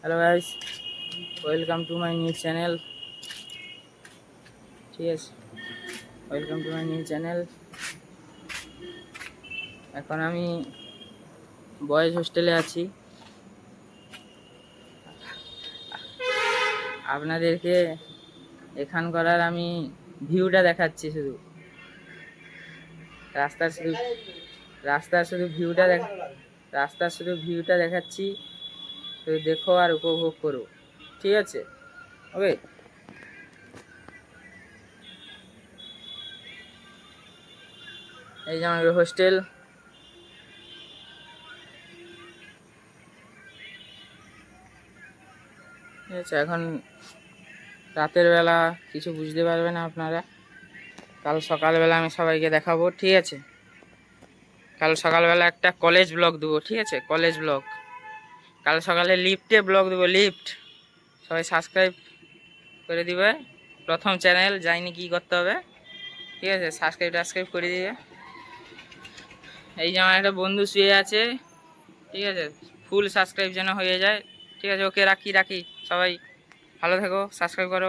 Hello guys, welcome to my new channel. ঠিক আছে, welcome to my new channel. এখন আমি বয়েজ হোস্টেলে আছি। আপনাদেরকে এখানকার আমি ভিউটা দেখাচ্ছি, শুধু রাস্তার শুধু রাস্তার শুধু ভিউটা রাস্তার শুধু ভিউটা দেখাচ্ছি। শুধু দেখো আর উপভোগ করো, ঠিক আছে? ওকে, এই যে আমাদের হোস্টেল। ঠিক আছে, এখন রাতের বেলা কিছু বুঝতে পারবে না আপনারা। কাল সকালবেলা আমি সবাইকে দেখাবো, ঠিক আছে? কাল সকালবেলা একটা কলেজ ব্লগ দেবো, ঠিক আছে? কলেজ ব্লগ কাল সকালে লিফটে ব্লগ দেবো, লিফট। সবাই সাবস্ক্রাইব করে দিবে। প্রথম চ্যানেল, যাইনি কি করতে হবে, ঠিক আছে? সাবস্ক্রাইব করে দিবে। এই যে আমার একটা বন্ধু শুয়ে আছে, ঠিক আছে? ফুল সাবস্ক্রাইব যেন হয়ে যায়, ঠিক আছে? ওকে, রাখি। সবাই ভালো থেকো, সাবস্ক্রাইব করো।